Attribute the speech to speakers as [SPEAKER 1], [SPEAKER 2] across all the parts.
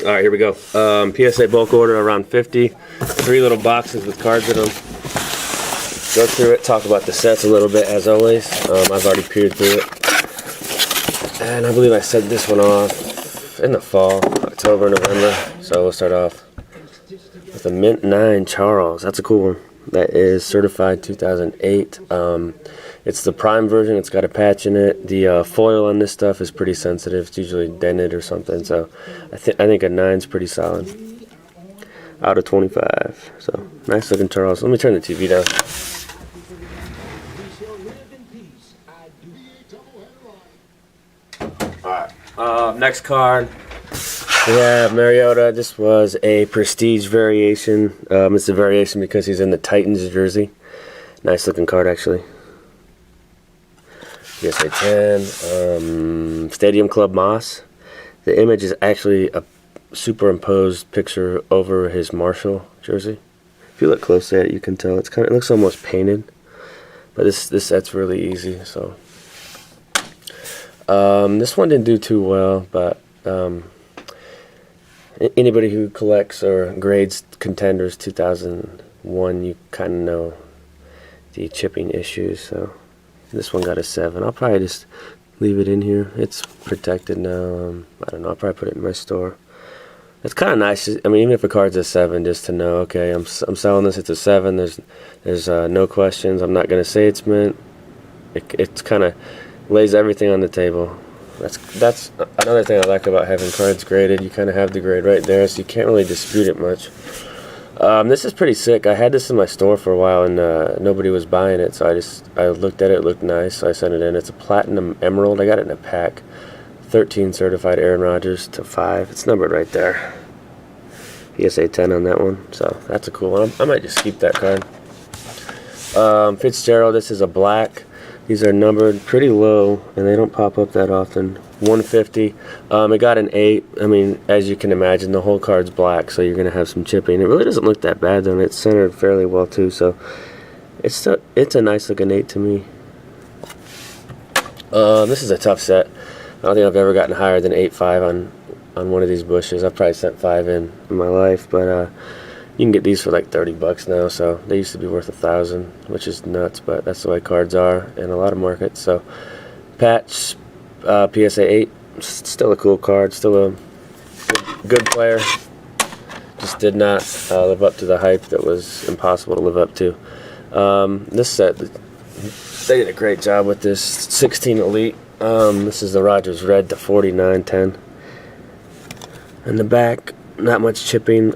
[SPEAKER 1] All right, here we go. PSA bulk order around 50. 3 little boxes with cards in them. Go through it, talk about the sets a little bit as always. I've already peered through it. And I believe I sent this one off in the fall, October, November. So we'll start off with a Mint 9 Charles. That's a cool one. That is certified 2008. It's the prime version. It's got a patch in it. The foil on this stuff is pretty sensitive. It's usually dented or something. So I think a 9's pretty solid. Out of 25. So nice looking Charles. Let me turn the TV down. Alright. Next card. We have Mariota. This was a prestige variation. It's a variation because he's in the Titans jersey. Nice looking card actually. PSA 10. Stadium Club Moss. The image is actually a superimposed picture over his Marshall jersey. If you look closely at it, you can tell it looks almost painted. But this set's really easy. So this one didn't do too well, but anybody who collects or grades Contenders 2001, you kind of know the chipping issues. So this one got a 7. I'll probably just leave it in here. It's protected now. I don't know. I'll probably put it in my store. It's kind of nice. I mean, even if a card's a 7, just to know, okay, I'm selling this. It's a 7. There's no questions. I'm not gonna say it's mint. It kind of lays everything on the table. That's another thing I like about having cards graded. You kind of have the grade right there, so you can't really dispute it much. This is pretty sick. I had this in my store for a while, and nobody was buying it, so I looked at it. It looked nice, so I sent it in. It's a Platinum Emerald. I got it in a pack. 13 certified Aaron Rodgers to 5. It's numbered right there. PSA 10 on that one, so that's a cool one. I might just keep that card. Fitzgerald. This is a black. These are numbered pretty low, and they don't pop up that often. 150. It got an 8. I mean, as you can imagine, the whole card's black, so you're going to have some chipping. It really doesn't look that bad, though, and it's centered fairly well, too. So it's a nice-looking 8 to me. This is a tough set. I don't think I've ever gotten higher than 8.5 on one of these bushes. I've probably sent 5 in my life, but you can get these for like $30 now, so they used to be worth $1,000, which is nuts, but that's the way cards are in a lot of markets. So patch, PSA 8, still a cool card, still a good player. Just did not live up to the hype that was impossible to live up to. This set, they did a great job with this 16 Elite. This is the Rodgers Red to 49.10. In the back, not much chipping.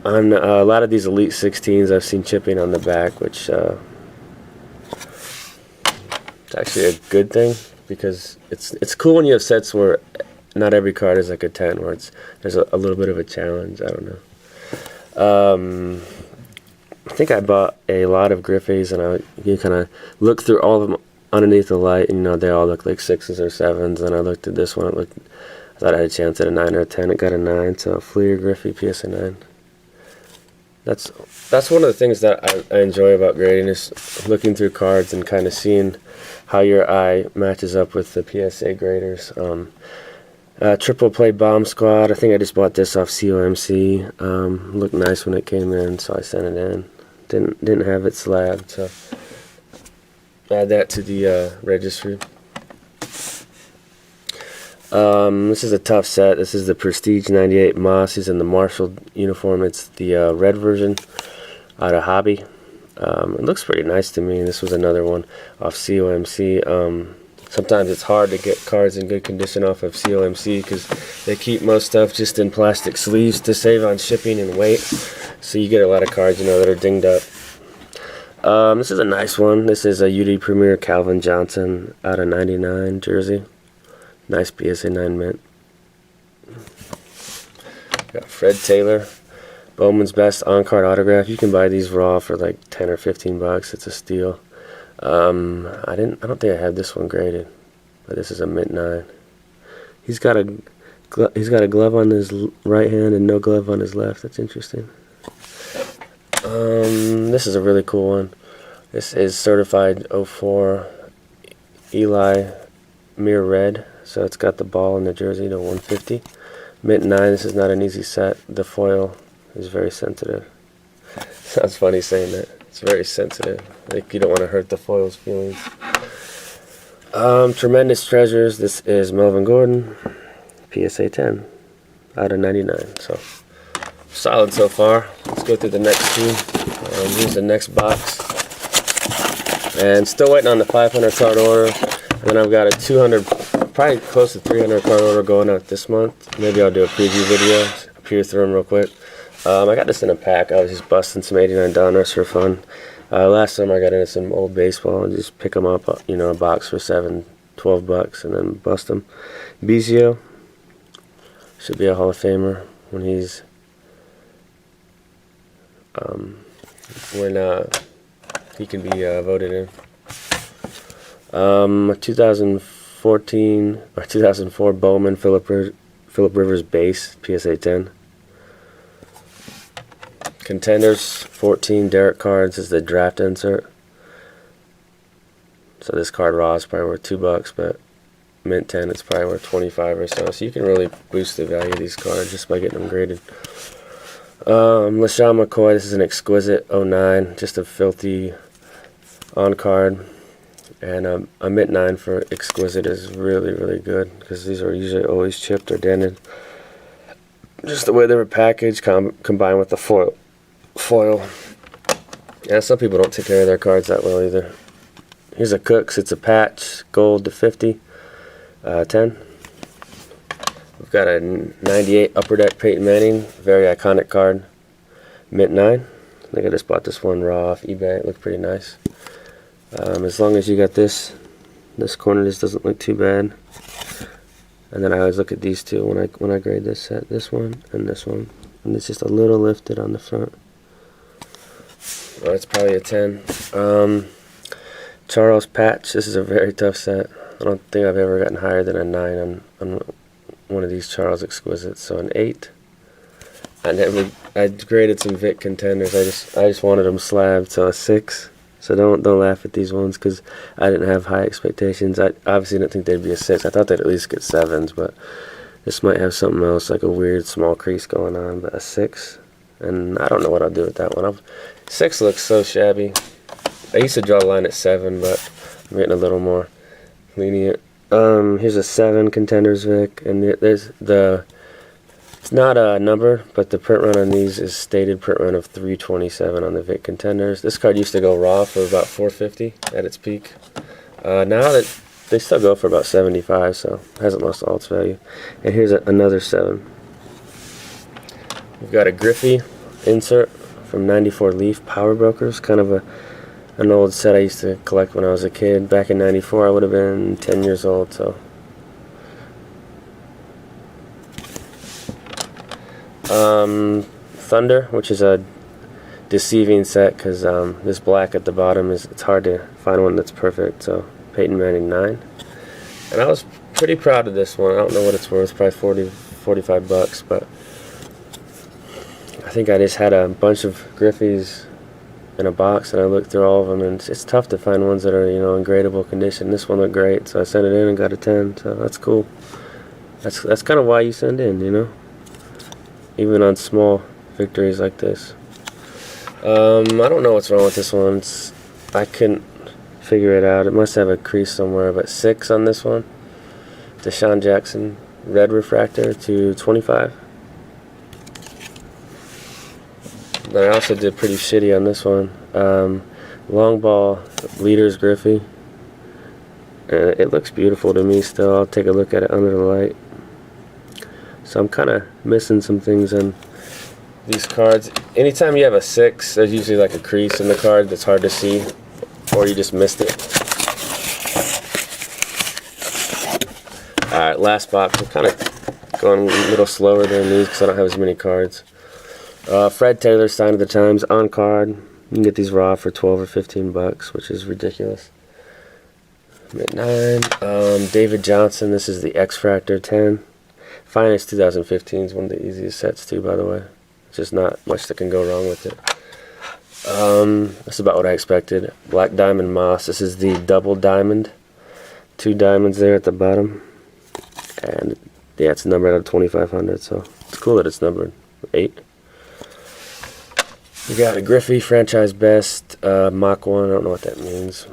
[SPEAKER 1] On a lot of these Elite 16s, I've seen chipping on the back, which it's actually a good thing, because it's cool when you have sets where not every card is like a 10, where there's a little bit of a challenge. I don't know. I think I bought a lot of Griffeys, and you kind of look through all of them underneath the light, and they all look like 6s or 7s. And I looked at this one, I thought I had a chance at a 9 or a 10. It got a 9. So Fleer Griffey PSA 9. That's one of the things that I enjoy about grading, is looking through cards and kind of seeing how your eye matches up with the PSA graders. Triple Play Bomb Squad. I think I just bought this off COMC. Looked nice when it came in, so I sent it in. Didn't have it slabbed, so add that to the registry. This is a tough set. This is the Prestige 98 Moss. He's in the Marshall uniform. It's the red version out of Hobby. It looks pretty nice to me. This was another one off COMC. Sometimes it's hard to get cards in good condition off of COMC because they keep most stuff just in plastic sleeves to save on shipping and weight. So you get a lot of cards, that are dinged up. This is a nice one. This is a UD Premier Calvin Johnson out of 99 jersey. Nice PSA 9 mint. Got Fred Taylor, Bowman's Best on-card autograph. You can buy these raw for like 10 or 15 bucks. It's a steal. I don't think I have this one graded, but this is a mint 9. He's got a glove on his right hand and no glove on his left. That's interesting. This is a really cool one. This is certified 04 Eli Mirror Red. So it's got the ball in the jersey to 150. Mint 9, this is not an easy set. The foil is very sensitive. Sounds funny saying that. It's very sensitive. Like, you don't want to hurt the foil's feelings. Tremendous Treasures. This is Melvin Gordon. PSA 10 out of 99. So, solid so far. Let's go through the next two. Here's the next box. And still waiting on the 500 card order. And then I've got a 200, probably close to 300 card order going out this month. Maybe I'll do a preview video, peer through them real quick. I got this in a pack. I was just busting some $89 for fun. Last summer I got into some old baseball and just pick them up, you know, a box for $12 and then bust them. Bizio should be a Hall of Famer when he's he can be voted in. 2014 or 2004 Bowman Philip Rivers base, PSA 10. Contenders 14 Derek cards is the draft insert. So this card raw is probably worth $2, but mint 10 it's probably worth 25 or so. So you can really boost the value of these cards just by getting them graded. LaShawn McCoy, this is an exquisite 09, just a filthy on card. And a mint 9 for exquisite is really, really good because these are usually always chipped or dented. Just the way they were packaged combined with the foil. Yeah, some people don't take care of their cards that well either. Here's a Cooks. It's a patch, gold to 50, 10. We've got a 98 Upper Deck Peyton Manning, very iconic card, mint 9. I think I just bought this one raw off eBay. It looked pretty nice. As long as you got this corner, this doesn't look too bad. And then I always look at these two when I grade this set, this one, and it's just a little lifted on the front. Oh, it's probably a 10. Charles Patch, this is a very tough set. I don't think I've ever gotten higher than a 9 on one of these Charles Exquisites, so an 8. And then I graded some Vic Contenders. I just wanted them slabbed, so a 6. So don't laugh at these ones because I didn't have high expectations. I obviously didn't think they'd be a 6. I thought they'd at least get 7s, but this might have something else, like a weird small crease going on. But a 6, and I don't know what I'll do with that one. 6 looks so shabby. I used to draw a line at 7, but I'm getting a little more lenient. Here's a 7 Contenders Vic, and there's it's not a number, but the print run on these is stated print run of 327 on the Vic Contenders. This card used to go raw for about 450 at its peak. Now that they still go for about 75, so it hasn't lost all its value. And here's another 7. We've got a Griffey insert from 94 Leaf Power Brokers, kind of an old set I used to collect when I was a kid. Back in 94 I would have been 10 years old, so Thunder, which is a deceiving set because this black at the bottom it's hard to find one that's perfect. So Peyton Manning 9, and I was pretty proud of this one. I don't know what it's worth, probably $45, but I think I just had a bunch of Griffies in a box and I looked through all of them, and it's tough to find ones that are, you know, in gradable condition. This one looked great, so I sent it in and got a 10. So that's cool. That's kind of why you send in, you know, even on small victories like this. I don't know what's wrong with this one. I couldn't figure it out. It must have a crease somewhere, but 6 on this one. Deshaun Jackson red refractor to 25. Then I also did pretty shitty on this one. Long ball leaders Griffey, and it looks beautiful to me still. I'll take a look at it under the light. So I'm kind of missing some things on these cards. Anytime you have a 6, there's usually like a crease in the card that's hard to see, or you just missed it. Alright, last box. I'm kind of going a little slower than these because I don't have as many cards. Fred Taylor, Sign of the Times, on card. You can get these raw for $12 or $15, which is ridiculous. Mint 9. David Johnson, this is the X-Fractor 10. Finest 2015 is one of the easiest sets too, by the way. Just not much that can go wrong with it. That's about what I expected. Black Diamond Moss. This is the double diamond. 2 diamonds there at the bottom. And Yeah, it's numbered out of 2500, so it's cool that it's numbered 8. We got a Griffey franchise best Mach 1. I don't know what that means.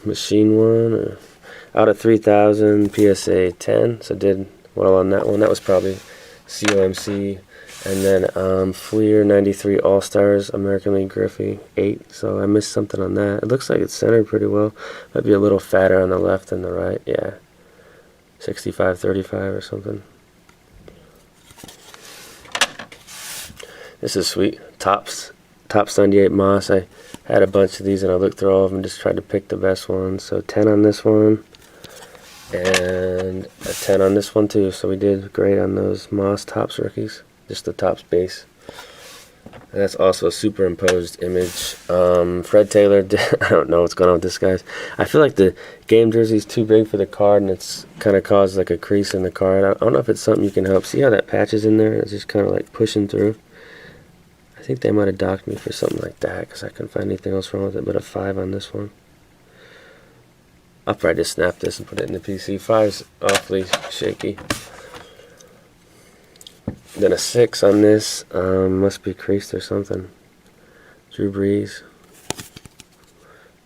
[SPEAKER 1] Machine 1 or out of 3000 PSA 10. So did well on that one. That was probably COMC. And then Fleer 93 All Stars American League Griffey 8. So I missed something on that. It looks like it's centered pretty well. Might be a little fatter on the left than the right. Yeah, 65-35 or something. This is sweet. Top 98 Moss. I had a bunch of these and I looked through all of them and just tried to pick the best ones. So 10 on this one and a 10 on this one too. So we did great on those Moss Topps rookies. Just the Topps base. And that's also a superimposed image. Fred Taylor, I don't know what's going on with this, guys. I feel like the game jersey is too big for the card and it's kind of caused like a crease in the card. I don't know if it's something you can help. See how that patch is in there? It's just kind of like pushing through. I think they might have docked me for something like that because I couldn't find anything else wrong with it but a 5 on this one. I'll probably just snap this and put it in the PC. 5's awfully shaky. Then a 6 on this. Must be creased or something. Drew Brees.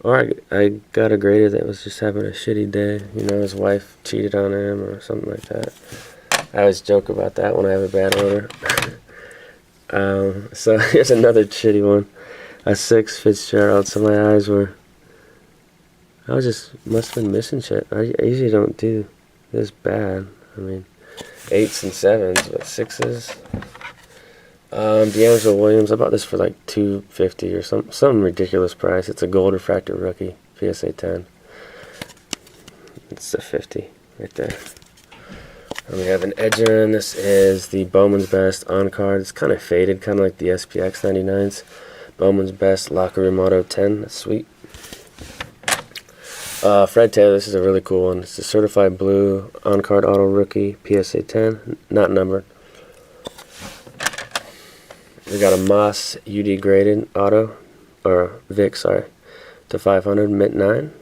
[SPEAKER 1] Or I got a grader that was just having a shitty day. You know, his wife cheated on him or something like that. I always joke about that when I have a bad order. So here's another shitty one. A 6 Fitzgerald. So my eyes were... I must have been missing shit. I usually don't do this bad. I mean... 8s and 7s, but 6s. D'Angelo Williams, I bought this for like $250 or some ridiculous price. It's a gold refractor rookie, PSA 10. It's a 50 right there. And we have an edger, and this is the Bowman's Best on card. It's kind of faded, kind of like the SPX 99s. Bowman's Best Locker Room Auto 10. That's sweet. Fred Taylor, this is a really cool one. It's a certified blue on-card auto rookie, PSA 10, not numbered. We got a Moss UD graded auto, or Vic, sorry, to 500, mint 9.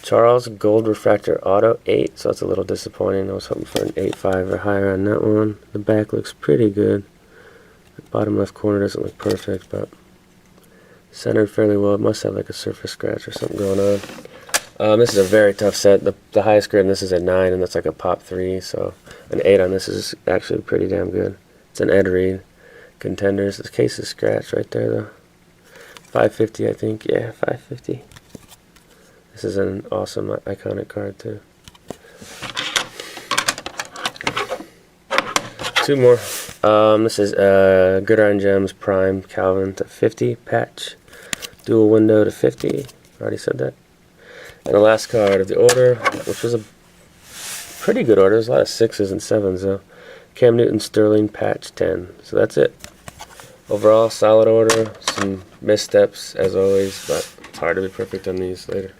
[SPEAKER 1] Charles Gold Refractor Auto 8, so that's a little disappointing. I was hoping for an 8.5 or higher on that one. The back looks pretty good. The bottom left corner doesn't look perfect, but centered fairly well. It must have like a surface scratch or something going on. This is a very tough set. The highest grade on this is a 9, and that's like a pop 3, so an 8 on this is actually pretty damn good. It's an Ed Reed Contenders. The case is scratched right there though. 550, I think. Yeah, 550. This is an awesome iconic card too. 2 more. This is Gridiron Gems Prime Calvin to 50 patch. Dual window to 50. Already said that. And the last card of the order, which was a pretty good order. There's a lot of 6s and 7s though. Cam Newton Sterling patch 10. So that's it. Overall, solid order. Some missteps as always, but it's hard to be perfect on these later.